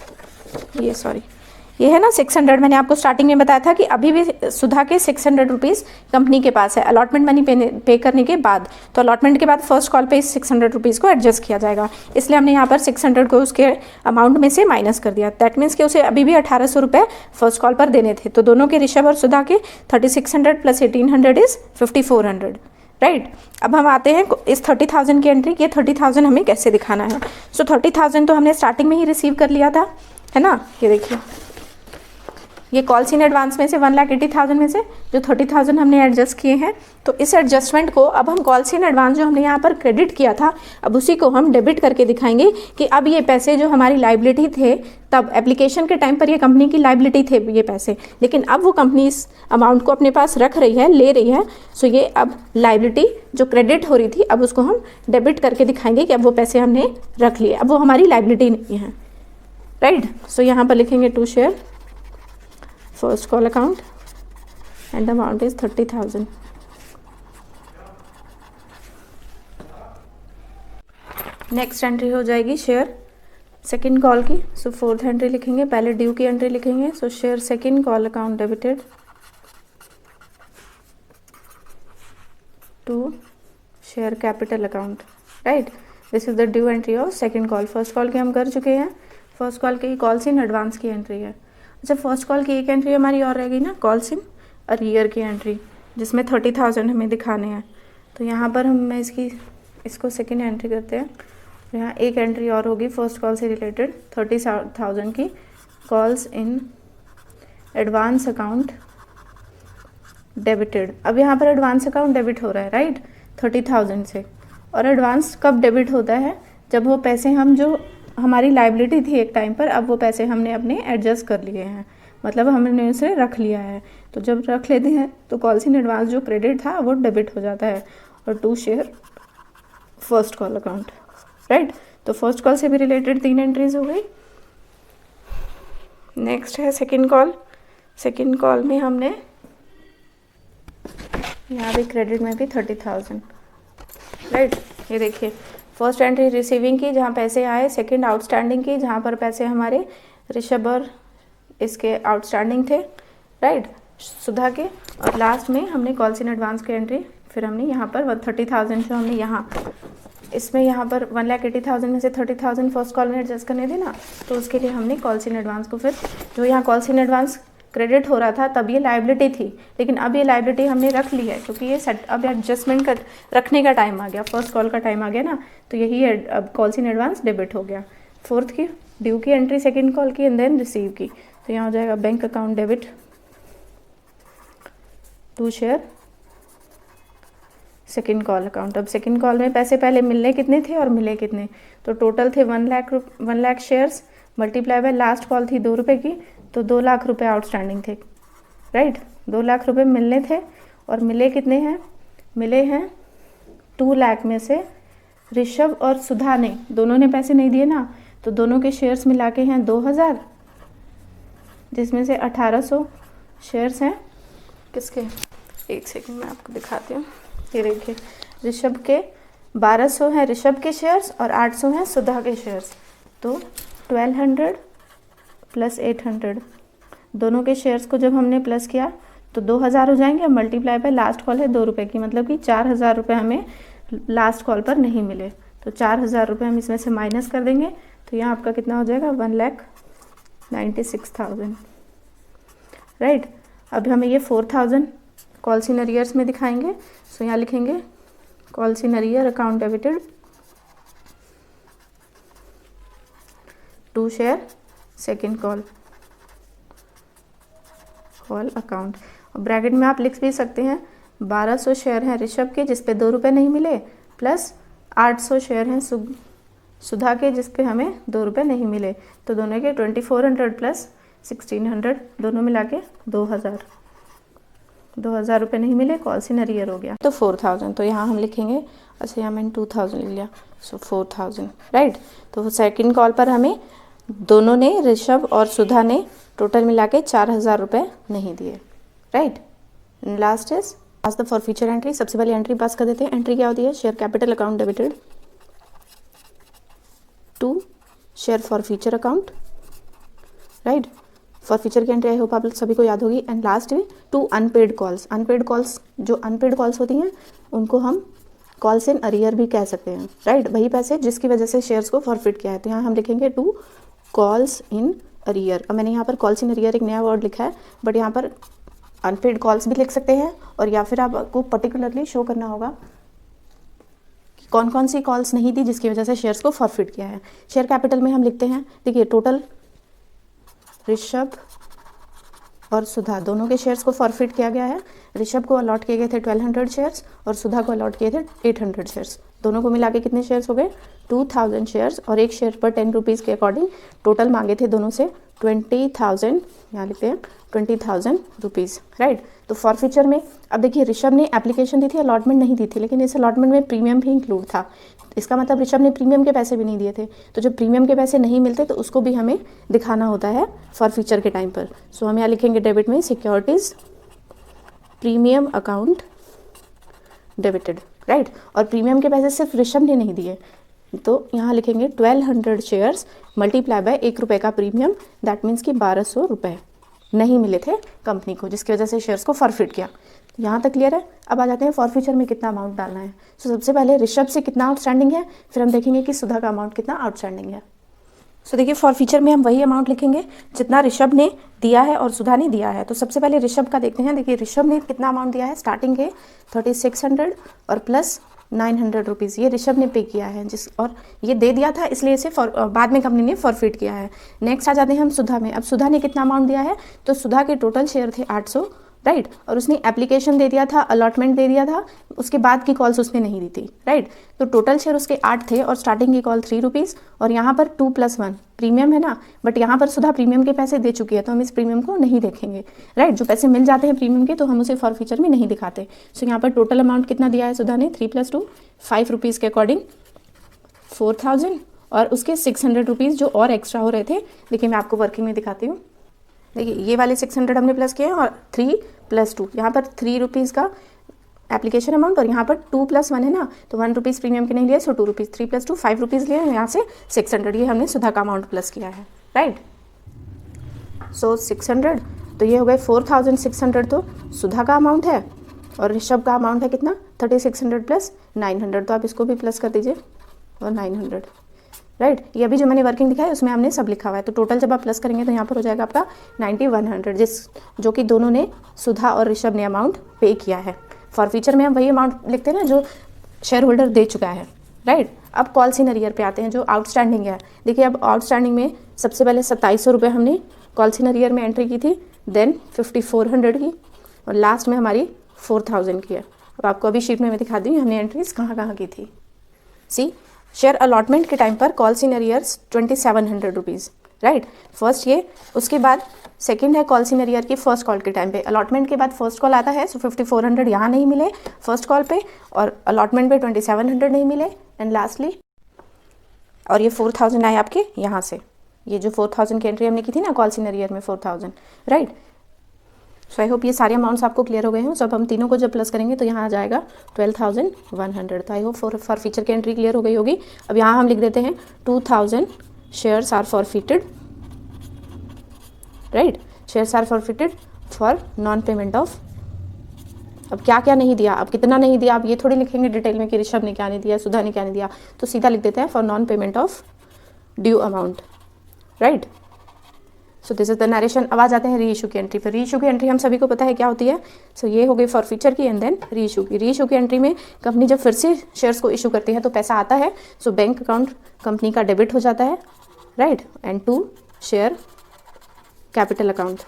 Speaker 1: ये है ना 600, मैंने आपको स्टार्टिंग में बताया था कि अभी भी सुधा के 600 रुपीज़ कंपनी के पास है अलॉटमेंट मनी पे करने के बाद। तो अलॉटमेंट के बाद फर्स्ट कॉल पे इस 600 रुपीज़ को एडजस्ट किया जाएगा, इसलिए हमने यहाँ पर 600 को उसके अमाउंट में से माइनस कर दिया। दैट मीन्स कि उसे अभी भी 1800 रुपये फर्स्ट कॉल पर देने थे। तो दोनों के, ऋषभ और सुधा के 3600 प्लस 1800 इज़ 5400, राइट। अब हम आते हैं इस 30,000 की एंट्री। ये 30,000 हमें कैसे दिखाना है? सो 30,000 तो हमने स्टार्टिंग में ही रिसीव कर लिया था, है ना। ये देखिए, ये कॉल्स इन एडवांस में से 1,80,000 में से जो 30,000 हमने एडजस्ट किए हैं, तो इस एडजस्टमेंट को अब हम कॉल्स इन एडवांस जो हमने यहाँ पर क्रेडिट किया था, अब उसी को हम डेबिट करके दिखाएंगे कि अब ये पैसे जो हमारी लाइबिलिटी थे, तब एप्लीकेशन के टाइम पर ये कंपनी की लाइबिलिटी थे ये पैसे, लेकिन अब वो कंपनी इस अमाउंट को अपने पास रख रही है, ले रही है। सो ये अब लाइबिलिटी जो क्रेडिट हो रही थी, अब उसको हम डेबिट करके दिखाएंगे कि अब वो पैसे हमने रख लिए, अब वो हमारी लाइबिलिटी नहीं है, राइट। सो यहाँ पर लिखेंगे to share first call account and amount is 30,000। Next entry हो जाएगी शेयर सेकंड कॉल की। सो फोर्थ एंट्री लिखेंगे, पहले ड्यू की एंट्री लिखेंगे। So share second call account debited to share capital account, right. This is the due entry of second call. First call की हम कर चुके हैं, फर्स्ट कॉल की कॉल्स इन एडवांस की एंट्री है। अच्छा, फर्स्ट कॉल की एक एंट्री हमारी और रह गई ना, कॉल्स इन अरियर की एंट्री, जिसमें 30,000 हमें दिखाने हैं। तो यहाँ पर हम इसको सेकंड एंट्री करते हैं। यहाँ एक एंट्री और होगी फर्स्ट कॉल से रिलेटेड 30,000 की, calls in advance account debited. अब यहाँ पर एडवांस अकाउंट डेबिट हो रहा है, राइट, 30,000 से। और एडवांस कब डेबिट होता है? जब वो पैसे हम जो हमारी लाइबिलिटी थी एक टाइम पर, अब वो पैसे हमने अपने एडजस्ट कर लिए हैं, मतलब हमने उसे रख लिया है। तो जब रख लेते हैं तो कॉल्स इन एडवांस जो क्रेडिट था वो डेबिट हो जाता है। और to share first call account, right. तो फर्स्ट कॉल से भी रिलेटेड 3 एंट्रीज हो गई। नेक्स्ट है सेकंड कॉल। सेकंड कॉल में हमने यहाँ भी क्रेडिट में भी 30,000, राइट। ये देखिए, फर्स्ट एंट्री रिसीविंग की जहाँ पैसे आए, सेकंड आउटस्टैंडिंग की जहाँ पर पैसे हमारे ऋषभ और इसके आउटस्टैंडिंग थे, राइट, सुधा के। और लास्ट में हमने कॉल्स इन एडवांस की एंट्री, फिर हमने यहाँ पर 30,000 जो हमने यहाँ इसमें यहाँ पर 1,80,000 में से 30,000 फर्स्ट कॉल में एडजस्ट करने थे ना, तो उसके लिए हमने कॉल्स इन एडवांस को, फिर जो यहाँ कॉल्स इन एडवांस क्रेडिट हो रहा था तब ये लाइबिलिटी थी, लेकिन अब ये लाइबिलिटी हमने रख ली है क्योंकि ये सेट अब एडजस्टमेंट कर रखने का टाइम आ गया, फर्स्ट कॉल का टाइम आ गया ना, तो यही अब कॉल्स इन एडवांस डेबिट हो गया। फोर्थ की ड्यू की एंट्री सेकंड कॉल की एंड देन रिसीव की, तो यहाँ हो जाएगा bank account debit to share second call account. अब सेकंड कॉल में पैसे पहले मिलने कितने थे और मिले कितने, तो टोटल थे 1 lakh shares multiply by last call थी 2 रुपये की, तो 2 लाख रुपए आउटस्टैंडिंग थे, राइट। 2 लाख रुपए मिलने थे और मिले कितने हैं? मिले हैं 2 लाख में से ऋषभ और सुधा ने, दोनों ने पैसे नहीं दिए ना, तो दोनों के शेयर्स मिला के हैं 2,000, जिसमें से 1,800 शेयर्स हैं किसके, एक सेकंड में आपको दिखाती हूँ। ये देखिए, ऋषभ के 1,200 हैं ऋषभ के शेयर्स और 800 हैं सुधा के शेयर्स, तो 1,200 प्लस 800 दोनों के शेयर्स को जब हमने प्लस किया तो 2,000 हो जाएंगे। मल्टीप्लाई बाय लास्ट कॉल है 2 रुपये की, मतलब कि 4,000 रुपये हमें लास्ट कॉल पर नहीं मिले, तो 4,000 रुपये हम इसमें से माइनस कर देंगे, तो यहाँ आपका कितना हो जाएगा 1,96,000, राइट। अब हमें ये 4,000 कॉल्स इन अरियर्स में दिखाएंगे, सो यहाँ लिखेंगे calls in arrear account debited to share second call account. Bracket में आप लिख भी सकते हैं 1,200 शेयर हैं ऋषभ के जिस पे 2 रुपये नहीं मिले, प्लस 800 शेयर हैं सुधा के जिस पे हमें 2 रुपये नहीं मिले, तो दोनों के 2,400 प्लस 1,600 दोनों मिला के 2,000 रुपये नहीं मिले, कॉल्स इन अरियर हो गया, तो 4,000। तो यहाँ हम लिखेंगे, अच्छा यहाँ मैंने 2,000 लिख लिया, सो 4,000, राइट। तो सेकंड कॉल पर हमें दोनों ने, ऋषभ और सुधा ने, टोटल मिला के 4,000 रुपये नहीं दिए, right. Last is pass the for future entry. सबसे पहले एंट्री पास कर देते हैं। एंट्री क्या होती है? Share capital account debited to share for future account, right. For future की एंट्री आई होप आप सभी को याद होगी। एंड लास्ट में to unpaid calls. Unpaid calls, जो अनपेड कॉल्स होती हैं उनको हम कॉल्स इन अरियर भी कह सकते हैं, राइट। वही पैसे जिसकी वजह से शेयर्स को फॉरफिट किया है, तो यहाँ हम लिखेंगे टू कॉल्स इन अरियर। अब मैंने यहाँ पर कॉल्स इन अरियर एक नया वर्ड लिखा है, बट यहाँ पर अनपेड कॉल्स भी लिख सकते हैं, और या फिर आपको पर्टिकुलरली शो करना होगा कि कौन कौन सी कॉल्स नहीं दी जिसकी वजह से शेयर्स को फॉरफिट किया है। शेयर कैपिटल में हम लिखते हैं, देखिए टोटल ऋषभ और सुधा दोनों के शेयर्स को फॉरफिट किया गया है। ऋषभ को अलॉट किए गए थे 1,200 शेयर्स और सुधा को अलॉट किए थे 800 शेयर्स। दोनों को मिला के कितने शेयर्स हो गए? 2,000 शेयर्स, और एक शेयर पर 10 रुपीज़ के अकॉर्डिंग टोटल मांगे थे दोनों से 20,000, यहाँ लिखते हैं 20,000 रुपीज़, राइट। तो फॉर फ्यूचर में अब देखिए ऋषभ ने एप्लीकेशन दी थी, अलॉटमेंट नहीं दी थी, लेकिन इस अलॉटमेंट में प्रीमियम भी इंक्लूड था। इसका मतलब ऋषभ ने प्रीमियम के पैसे भी नहीं दिए थे, तो जब प्रीमियम के पैसे नहीं मिलते तो उसको भी हमें दिखाना होता है फॉर फ्यूचर के टाइम पर। सो हम यहाँ लिखेंगे डेबिट में securities premium account debited, right. और प्रीमियम के पैसे सिर्फ ऋषभ ने नहीं दिए, तो यहाँ लिखेंगे 1,200 शेयर्स मल्टीप्लाई बाय 1 रुपये का प्रीमियम, दैट मीन्स कि 1,200 रुपये नहीं मिले थे कंपनी को, जिसकी वजह से शेयर्स को फॉरफिट किया। यहाँ तक क्लियर है। अब आ जाते हैं फॉर फ्यूचर में कितना अमाउंट डालना है। सो सबसे पहले ऋषभ से कितना आउटस्टैंडिंग है, फिर हम देखेंगे कि सुधा का अमाउंट कितना आउटस्टैंडिंग है। सो देखिए फॉर फ्यूचर में हम वही अमाउंट लिखेंगे जितना ऋषभ ने दिया है और सुधा ने दिया है। तो सबसे पहले ऋषभ का देखते हैं। देखिए ऋषभ ने कितना अमाउंट दिया है, स्टार्टिंग है 3,600 और प्लस 900 रुपीज़, ये ऋषभ ने पे किया है, और ये दे दिया था इसलिए इसे बाद में कंपनी ने फॉरफिट किया है। नेक्स्ट आ जाते हैं हम सुधा में। अब सुधा ने कितना अमाउंट दिया है, तो सुधा के टोटल शेयर थे 800, राइट, और उसने एप्लीकेशन दे दिया था, अलॉटमेंट दे दिया था, उसके बाद की कॉल्स उसने नहीं दी थी, राइट। तो टोटल शेयर उसके 8 थे और स्टार्टिंग की कॉल 3 रुपीज़, और यहाँ पर 2+1 प्रीमियम है ना, बट यहाँ पर सुधा प्रीमियम के पैसे दे चुकी है तो हम इस प्रीमियम को नहीं देखेंगे, राइट। जो पैसे मिल जाते हैं प्रीमियम के तो हम उसे फॉर फ्यूचर में नहीं दिखाते। सो यहाँ पर टोटल अमाउंट कितना दिया है सुधा ने, 3+2 5 रुपीज़ के अकॉर्डिंग 4000, और उसके 600 रुपीज़ जो और एक्स्ट्रा हो रहे थे। देखिए मैं आपको वर्किंग में दिखाती हूँ। देखिए ये वाले 600 हमने प्लस किए हैं और 3+2, यहाँ पर 3 रुपीज़ का एप्लीकेशन अमाउंट और यहाँ पर 2+1 है ना, तो 1 रुपीज़ प्रीमियम के नहीं लिया, सो 2 रुपीज़, 3+2 5 रुपीज़ लिए, यहाँ से 600, ये हमने सुधा का अमाउंट प्लस किया है, राइट। सो 600, तो ये हो गए 4600, तो सुधा का अमाउंट है, और ऋषभ का अमाउंट है कितना 3600 प्लस 900, तो आप इसको भी प्लस कर दीजिए, और 900, राइट। ये अभी जो मैंने वर्किंग दिखाई उसमें हमने सब लिखा हुआ है, तो टोटल जब आप प्लस करेंगे तो यहाँ पर हो जाएगा आपका 9100, जो कि दोनों ने, सुधा और ऋषभ ने अमाउंट पे किया है। फॉर फ्यूचर में हम वही अमाउंट लिखते हैं ना जो शेयर होल्डर दे चुका है, राइट। अब पॉलिसी इन अरियर पे आते हैं जो आउटस्टैंडिंग है। देखिए अब आउटस्टैंडिंग में सबसे पहले 2700 रुपये हमने पॉलिसी इन अरियर में एंट्री की थी, देन 5400 की, और लास्ट में हमारी 4000 की है। अब आपको अभी शीट में मैं दिखा दी हमने एंट्रीज कहाँ कहाँ की थी। सी, शेयर अलॉटमेंट के टाइम पर calls in arrears 2700 rupees, right, first ये। उसके बाद सेकंड है कॉल्स इन अरियर की फर्स्ट कॉल के टाइम पे, अलॉटमेंट के बाद फर्स्ट कॉल आता है, सो 5400 यहाँ नहीं मिले फर्स्ट कॉल पे, और अलॉटमेंट पे 2700 नहीं मिले, एंड लास्टली और ये 4000 आए आपके यहाँ से, ये जो 4000 की एंट्री हमने की थी ना कॉल्स इन अरियर में 4000, राइट। सो आई होप ये सारे अमाउंट्स आपको क्लियर हो गए हैं। जब हम तीनों को जब प्लस करेंगे तो यहाँ आ जाएगा 12100, तो आई होप फॉर फीचर की एंट्री क्लियर हो गई होगी। अब यहाँ हम लिख देते हैं 2000 shares are forfeited, right, shares are forfeited for non payment of. अब क्या क्या नहीं दिया, अब कितना नहीं दिया, अब ये थोड़ी लिखेंगे डिटेल में कि ऋषभ ने क्या नहीं दिया, सुधा ने क्या नहीं दिया, तो सीधा लिख देते हैं for non payment of due amount, right. So this is the narration. अब आ जाते हैं री इशू की एंट्री पर। री इशू की एंट्री हम सभी को पता है क्या होती है। सो ये हो गई फॉर फ्यूचर की, एंड देन री इशू की। री इशू की एंट्री में कंपनी जब फिर से शेयर्स को इशू करती है तो पैसा आता है, सो बैंक अकाउंट कंपनी का डेबिट हो जाता है, right, and to share capital account,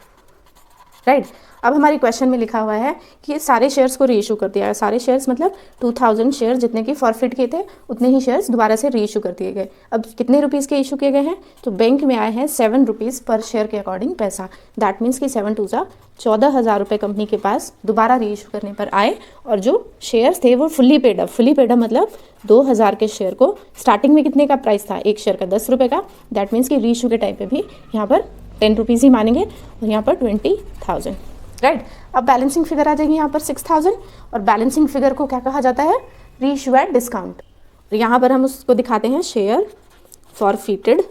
Speaker 1: right. अब हमारी क्वेश्चन में लिखा हुआ है कि सारे शेयर्स को री इशू कर दिया है। सारे शेयर्स मतलब 2000 शेयर जितने कि फॉरफिट किए थे उतने ही शेयर्स दोबारा से री इशू कर दिए गए। अब कितने रुपीज़ के इशू किए गए हैं, तो बैंक में आए हैं 7 रुपीज़ पर शेयर के अकॉर्डिंग पैसा। दैट मीन्स कि 7 2 14,000 रुपये कंपनी के पास दोबारा री इशू करने पर आए, और जो शेयर्स थे वो फुल्ली पेड अप मतलब 2000 के शेयर को स्टार्टिंग में कितने का प्राइस था, एक शेयर का 10 रुपये का। दैट मीन्स कि री इशू के टाइम पे भी यहाँ पर 10 रुपीज़ ही मानेंगे, और यहाँ पर 20,000, राइट। अब बैलेंसिंग फिगर आ जाएगी यहाँ पर 6000, और बैलेंसिंग फिगर को क्या कहा जाता है, री इशू एट डिस्काउंट। यहाँ पर हम उसको दिखाते हैं शेयर फॉरफिटेड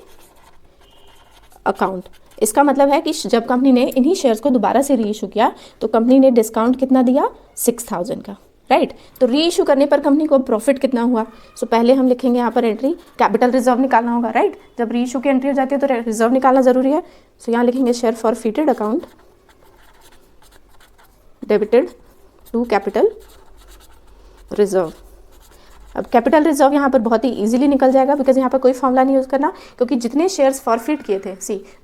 Speaker 1: अकाउंट। इसका मतलब है कि जब कंपनी ने इन्हीं शेयर्स को दोबारा से री इशू किया तो कंपनी ने डिस्काउंट कितना दिया, 6000 का, राइट। तो री इशू करने पर कंपनी को प्रॉफिट कितना हुआ। सो पहले हम लिखेंगे यहाँ पर एंट्री, कैपिटल रिजर्व निकालना होगा, राइट। जब री इशू की एंट्री हो जाती है तो रिजर्व निकालना जरूरी है। सो यहाँ लिखेंगे share forfeited account debited to capital reserve. अब कैपिटल रिजर्व यहाँ पर बहुत ही इजीली निकल जाएगा, बिकॉज यहाँ पर कोई फॉर्मूला नहीं यूज़ करना, क्योंकि जितने शेयर्स फॉरफिट किए थे,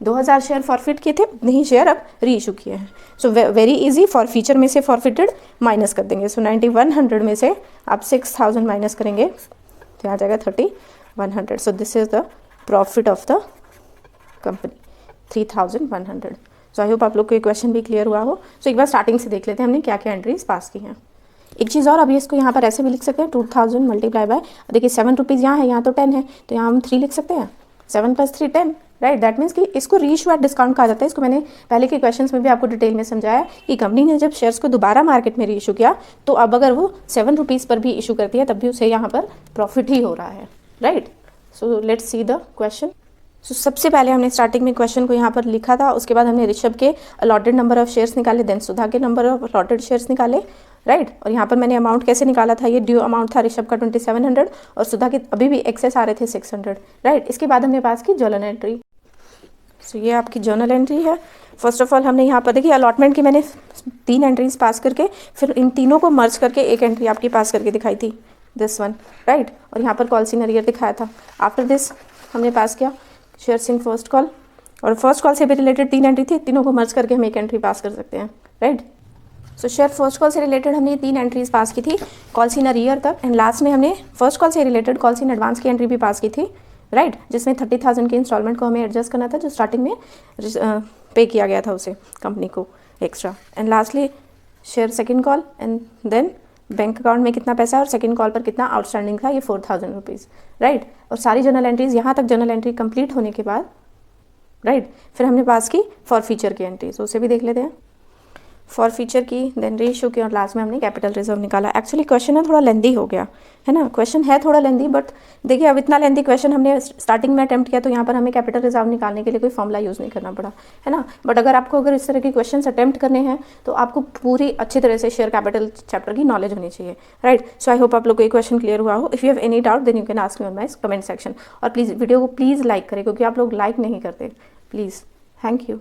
Speaker 1: 2000 शेयर फॉरफिट किए थे उतने ही शेयर अब री इशू किए हैं। So very easy, for future में से फॉरफिटेड माइनस कर देंगे। सो 9100 में से आप 6000 माइनस करेंगे तो यहाँ जाएगा 3100। सो this is the profit of the company, 3100। So I hope आप लोग को ये क्वेश्चन भी क्लियर हुआ हो। सो एक बार स्टार्टिंग से देख लेते हैं हमने क्या क्या एंट्रीज पास की हैं। एक चीज़ और, अभी इसको यहाँ पर ऐसे भी लिख सकते हैं 2000 मल्टीप्लाई बाय, देखिए 7 रुपीज़ यहाँ है, यहाँ तो 10 है, तो यहाँ हम 3 लिख सकते हैं, 7 + 3 10, राइट। दैट मीन्स कि इसको री इशू एट डिस्काउंट कहा जाता है। इसको मैंने पहले के क्वेश्चंस में भी आपको डिटेल में समझाया कि कंपनी ने जब शेयर्स को दोबारा मार्केट में री इशू किया तो अब अगर वो 7 रुपीज़ पर भी इशू करती है तब भी उसे यहाँ पर प्रॉफिट ही हो रहा है, right. So let's see the question. So सबसे पहले हमने स्टार्टिंग में क्वेश्चन को यहाँ पर लिखा था, उसके बाद हमने ऋषभ के अलॉटेड नंबर ऑफ शेयर्स निकाले, देन सुधा के नंबर ऑफ अलॉटेड शेयर्स निकाले, राइट। और यहाँ पर मैंने अमाउंट कैसे निकाला था, ये ड्यू अमाउंट था ऋषभ का 2700 और सुधा के अभी भी एक्सेस आ रहे थे 600, राइट। इसके बाद हमने पास की जर्नल एंट्री। सो ये आपकी जर्नल एंट्री है। फर्स्ट ऑफ ऑल हमने यहाँ पर देखिए अलॉटमेंट की मैंने 3 एंट्रीज पास करके फिर इन तीनों को मर्ज करके एक एंट्री आपकी पास करके दिखाई थी, दिस वन, राइट। और यहाँ पर कॉल्स इन अरियर दिखाया था। आफ्टर दिस हमने पास किया शेयर्स इन फर्स्ट कॉल, और फर्स्ट कॉल से भी रिलेटेड 3 एंट्री थी, तीनों को मर्ज करके हम एक एंट्री पास कर सकते हैं, राइट। सो शेयर फर्स्ट कॉल से रिलेटेड हमने 3 एंट्रीज पास की थी, कॉल्स इन अरियर तक, एंड लास्ट में हमने फर्स्ट कॉल से रिलेटेड कॉल्स इन एडवांस की एंट्री भी पास की थी, राइट, जिसमें 30,000 के इंस्टॉलमेंट को हमें एडजस्ट करना था जो स्टार्टिंग में पे किया गया था उसे कंपनी को extra. And lastly share second call, and then bank account में कितना पैसा और सेकंड कॉल पर कितना आउटस्टैंडिंग था, ये 4,000 रुपीज़, राइट। और सारी जर्नल एंट्रीज यहाँ तक जर्नल एंट्री कंप्लीट होने के बाद, राइट, फिर हमने पास की फॉर फीचर की एंट्रीज, उसे भी देख लेते हैं। फॉर फीचर की, देन रेशियो की, और लास्ट में हमने कैपिटल रिजर्व निकाला। एक्चुअली क्वेश्चन है थोड़ा लेंदी हो गया है ना, क्वेश्चन है थोड़ा लेंदी, बट देखिए अब इतना लेंदी क्वेश्चन हमने स्टार्टिंग में अटेम्प्ट किया तो यहाँ पर हमें कैपिटल रिजर्व निकालने के लिए कोई फॉर्मूला यूज़ नहीं करना पड़ा, है ना। बट अगर इस तरह के क्वेश्चन अटेम्प्ट करने हैं तो आपको पूरी अच्छी तरह से शेयर कैपिटल चैप्टर की नॉलेज होनी चाहिए, राइट। सो आई होप आप लोग को ये क्वेश्चन क्लियर हुआ हो। If you have any doubt then you can ask me on my comment section, और प्लीज़ वीडियो को प्लीज़ लाइक करें क्योंकि आप लोग लाइक नहीं करते, प्लीज़। Thank you.